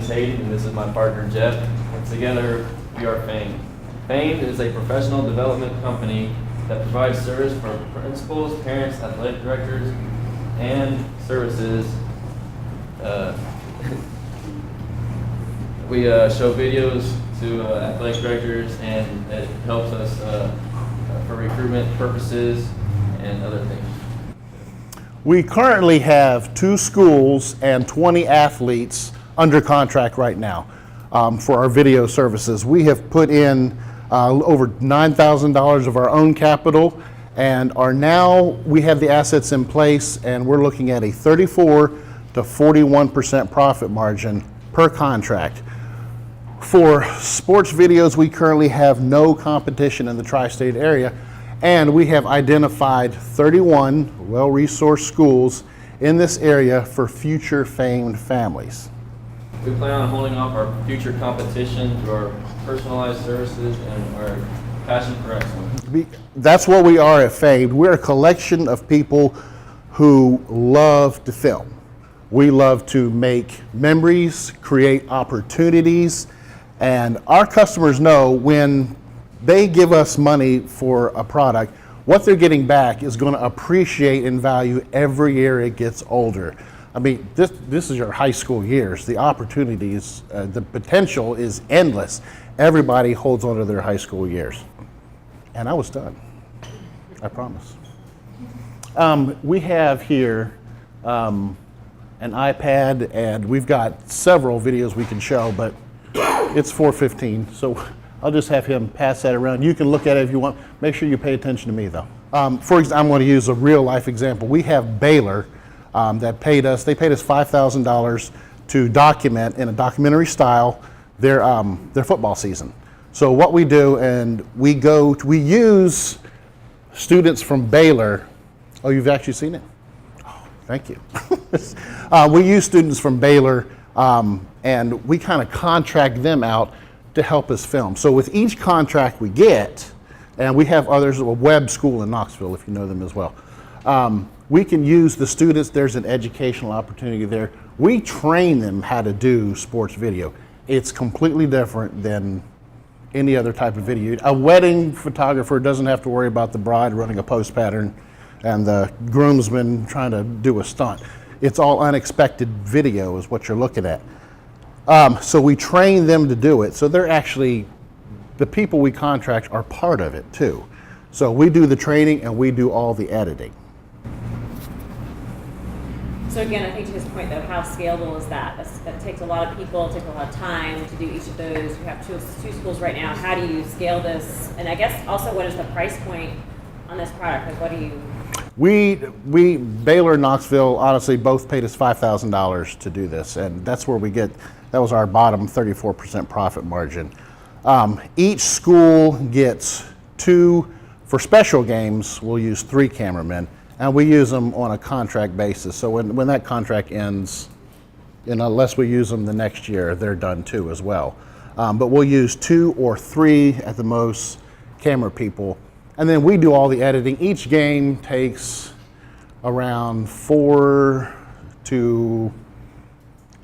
is Hayden, and this is my partner Jeff. And together, we are F.A.M.E.D. F.A.M.E.D is a professional development company that provides service for principals, parents, athletic directors, and services. We show videos to athletic directors, and it helps us for recruitment purposes and other things. We currently have 2 schools and 20 athletes under contract right now for our video services. We have put in over $9,000 of our own capital, and we have the assets in place, and we're looking at a 34 to 41% profit margin per contract. For sports videos, we currently have no competition in the tri-state area, and we have identified 31 well-resourced schools in this area for future F.A.M.E.D families. We plan on holding off our future competition through our personalized services and our passion for excellence. That's what we are at F.A.M.E.D. We're a collection of people who love to film. We love to make memories, create opportunities, and our customers know when they give us money for a product, what they're getting back is going to appreciate in value every year it gets older. I mean, this is your high school years. The opportunities, the potential is endless. Everybody holds on to their high school years. And I was done, I promise. We have here an iPad, and we've got several videos we can show, but it's 4:15, so I'll just have him pass that around. You can look at it if you want. Make sure you pay attention to me, though. For example, I'm going to use a real life example. We have Baylor that paid us $5,000 to document in a documentary style their football season. So what we do, and we use students from Baylor. Oh, you've actually seen it? Oh, thank you. We use students from Baylor, and we kind of contract them out to help us film. So with each contract we get, and we have others, a web school in Knoxville, if you know them as well, we can use the students. There's an educational opportunity there. We train them how to do sports video. It's completely different than any other type of video. A wedding photographer doesn't have to worry about the bride running a post pattern and the groomsman trying to do a stunt. It's all unexpected video is what you're looking at. So we train them to do it. So they're actually, the people we contract are part of it too. So we do the training and we do all the editing. So again, I think to his point though, how scalable is that? That takes a lot of people, it takes a lot of time to do each of those. You have two schools right now. How do you scale this? And I guess also what is the price point on this product? Like what do you? We Baylor and Knoxville honestly both paid us $5,000 to do this, and that's where we get, that was our bottom 34% profit margin. Each school gets 2, for special games, we'll use 3 cameramen, and we use them on a contract basis. So when that contract ends, unless we use them the next year, they're done too as well. But we'll use 2 or 3 at the most camera people, and then we do all the editing. Each game takes around 4 to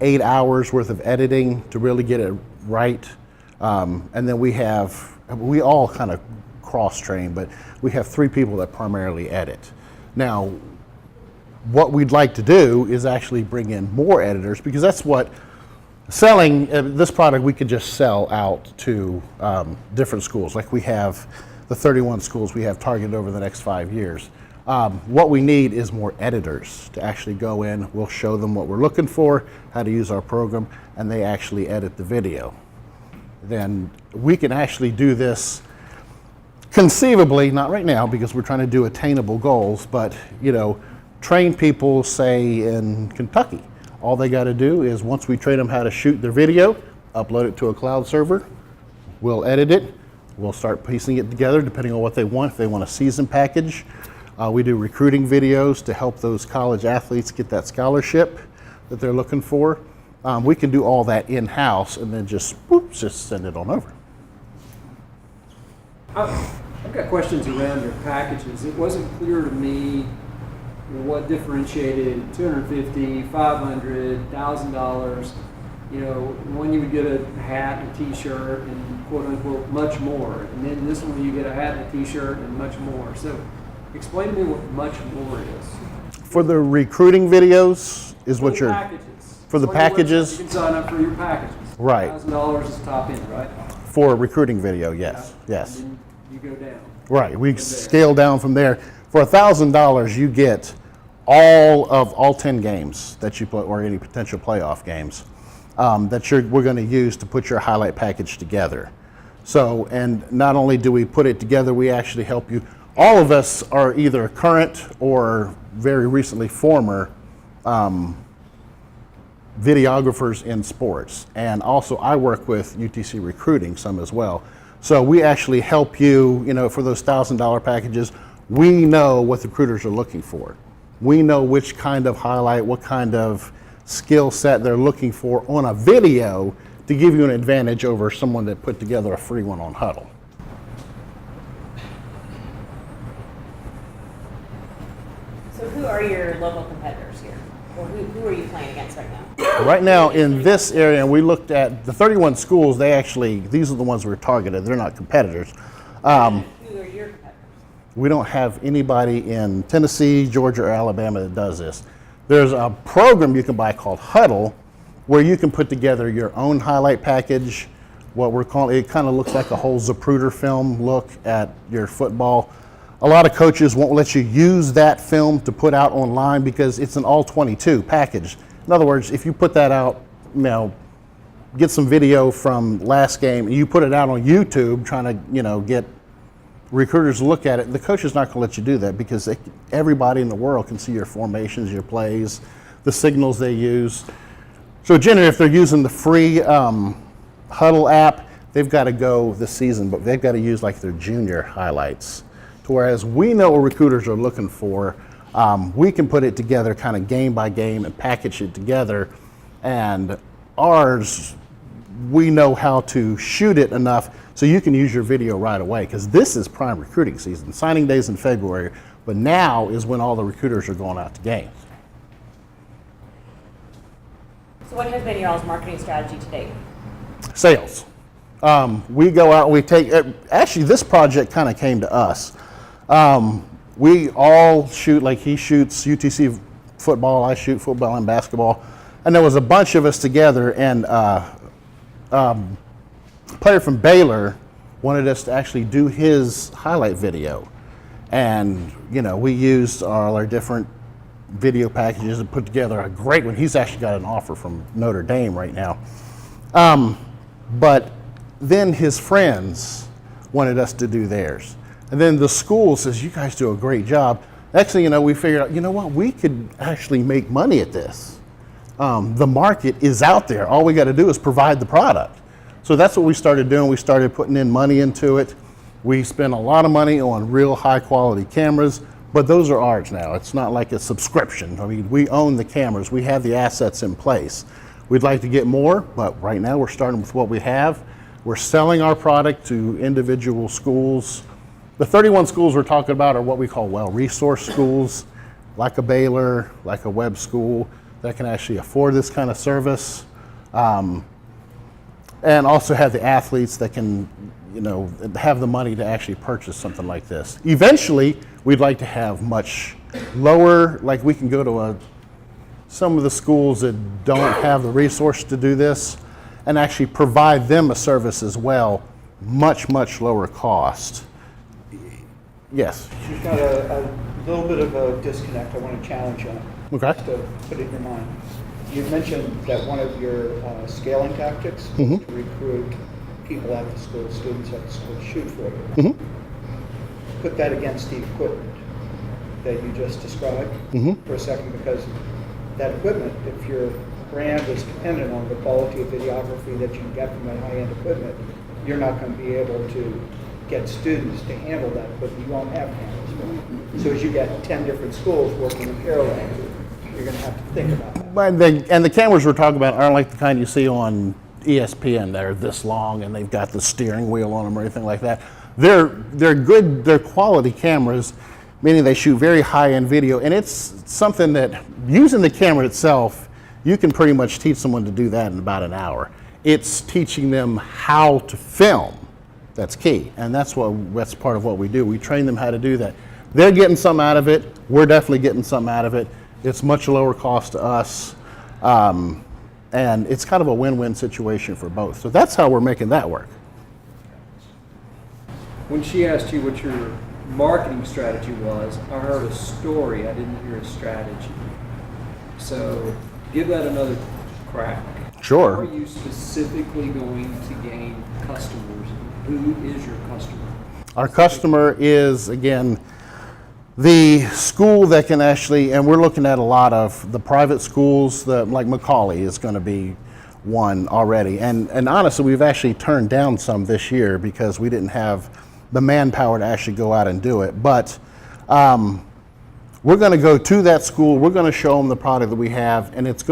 8 hours worth of editing to really get it right. And then we all kind of cross-train, but we have 3 people that primarily edit. Now, what we'd like to do is actually bring in more editors, because that's what selling this product we could just sell out to different schools. Like we have the 31 schools we have targeted over the next 5 years. What we need is more editors to actually go in. We'll show them what we're looking for, how to use our program, and they actually edit the video. Then we can actually do this conceivably, not right now because we're trying to do attainable goals, but train people, say in Kentucky. All they got to do is, once we train them how to shoot their video, upload it to a cloud server, we'll edit it, we'll start piecing it together depending on what they want. If they want a season package, we do recruiting videos to help those college athletes get that scholarship that they're looking for. We can do all that in-house and then just send it on over. I've got questions around your packages. It wasn't clear to me what differentiated $250, $500, $1,000. you know, one you would get a hat and a t-shirt and quote unquote much more. And then this one you get a hat and a t-shirt and much more. So explain to me what much more is. For the recruiting videos is what you're, packages. for the On your website, packages? You can sign up for your packages. Right. $1,000 is the top end, right? for a recruiting video, yes, yes. And then you go down. Right, we scale down from there. For $1,000, you get all 10 games that you play, or any potential playoff games that we're going to use to put your highlight package together. So, and not only do we put it together, we actually help you. All of us are either current or very recently former videographers in sports. And also I work with UTC recruiting some as well. So we actually help you, for those $1,000 packages, we know what the recruiters are looking for. We know which kind of highlight, what kind of skill set they're looking for on a video to give you an advantage over someone that put together a free one on Huddle. So who are your local competitors here? Or who are you playing against right now? Right now in this area, and we looked at the 31 schools, these are the ones we're targeted. They're not competitors. Who are your competitors? We don't have anybody in Tennessee, Georgia, or Alabama that does this. There's a program you can buy called Huddle, where you can put together your own highlight package. What we're calling, it kind of looks like a whole Zapruder film look at your football. A lot of coaches won't let you use that film to put out online because it's an all 22 package. In other words, if you put that out, get some video from last game and you put it out on YouTube trying to, get recruiters to look at it, the coach is not going to let you do that because everybody in the world can see your formations, your plays, the signals they use. So generally, if they're using the free Huddle app, they've got to go this season, but they've got to use like their junior highlights. Whereas we know what recruiters are looking for, we can put it together kind of game by game and package it together. And ours, we know how to shoot it enough so you can use your video right away, because this is prime recruiting season. Signing day's in February, but now is when all the recruiters are going out to games. So what has been your all's marketing strategy to date? Sales. We go out and we take, actually this project kind of came to us. We all shoot, like he shoots UTC football, I shoot football and basketball. And there was a bunch of us together, and a player from Baylor wanted us to actually do his highlight video. And, we used all our different video packages and put together a great one. He's actually got an offer from Notre Dame right now. But then his friends wanted us to do theirs. And then the school says, you guys do a great job. Next thing you know, we figured out, what, we could actually make money at this. The market is out there. All we got to do is provide the product. So that's what we started doing. We started putting in money into it. We spent a lot of money on real high quality cameras, but those are ours now. It's not like a subscription. I mean, we own the cameras. We have the assets in place. We'd like to get more, but right now we're starting with what we have. We're selling our product to individual schools. The 31 schools we're talking about are what we call well-resourced schools, like a Baylor, like a Webb school, that can actually afford this kind of service. And also have the athletes that can, have the money to actually purchase something like this. Eventually, we'd like to have much lower, like we can go to some of the schools that don't have the resource to do this and actually provide them a service as well, much, much lower cost. Yes? You've got a little bit of a disconnect I want to challenge you on. Okay. Just to put it in your mind. You mentioned that one of your scaling tactics was to recruit people at the school, students at the school to shoot for you. Put that against the equipment that you just described for a second, because that equipment, if your brand is dependent on the quality of videography that you can get from that high-end equipment, you're not going to be able to get students to handle that equipment. You won't have cameras for it. So as you get 10 different schools working in parallel, you're going to have to think about that. And the cameras we're talking about aren't like the kind you see on ESPN that are this long and they've got the steering wheel on them or anything like that. They're good, they're quality cameras, meaning they shoot very high-end video, and it's something that using the camera itself You can pretty much teach someone to do that in about an hour. It's teaching them how to film that's key, and that's part of what we do. We train them how to do that. They're getting some out of it. We're definitely getting some out of it. It's much lower cost to us, and it's kind of a win-win situation for both. So that's how we're making that work. When she asked you what your marketing strategy was, I heard a story, I didn't hear a strategy. So give that another crack. Sure. How are you specifically going to gain customers? Who is your customer? Our customer is, again, the school that can actually, and we're looking at a lot of the private schools, like Macaulay is going to be one already. And honestly, we've actually turned down some this year because we didn't have the manpower to actually go out and do it. But we're going to go to that school, we're going to show them the product that we have, and it's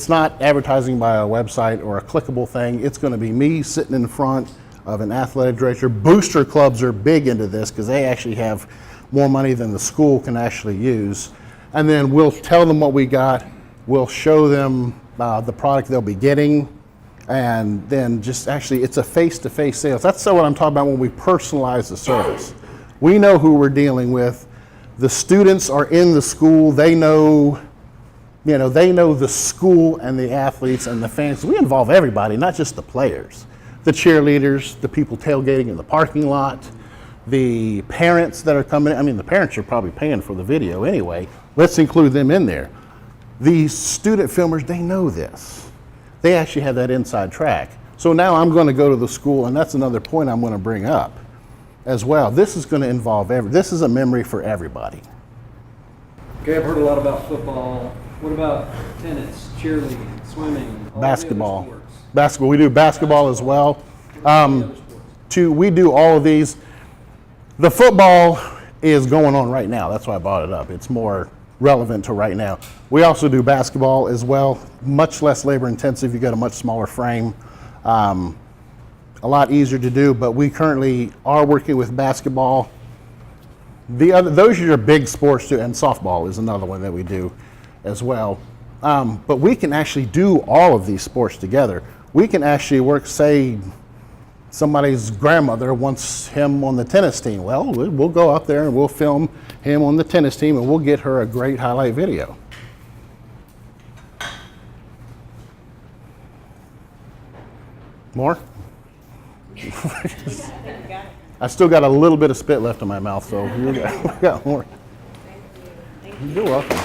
not advertising by a website or a clickable thing. It's going to be me sitting in front of an athletic director. Booster clubs are big into this because they actually have more money than the school can actually use. And then we'll tell them what we got. We'll show them the product they'll be getting. And then just actually, it's a face-to-face sales. That's what I'm talking about when we personalize the service. We know who we're dealing with. The students are in the school. They know the school and the athletes and the fans. We involve everybody, not just the players. The cheerleaders, the people tailgating in the parking lot, the parents that are coming. I mean, the parents are probably paying for the video anyway. Let's include them in there. The student filmers, they know this. They actually have that inside track. So now I'm going to go to the school, and that's another point I'm going to bring up as well. This is going to involve this is a memory for everybody. Okay, I've heard a lot about football. What about tennis, cheerleading, swimming, all Basketball. the other sports? Basketball. We do basketball as well. What about the other sports? We do all of these. The football is going on right now. That's why I brought it up. It's more relevant to right now. We also do basketball as well. Much less labor intensive. You got a much smaller frame. A lot easier to do, but we currently are working with basketball. Those are your big sports too, and softball is another one that we do as well. But we can actually do all of these sports together. We can actually work, say, somebody's grandmother wants him on the tennis team. Well, we'll go up there and we'll film him on the tennis team, and we'll get her a great highlight video. More? I still got a little bit of spit left in my mouth, so we got more. You're welcome.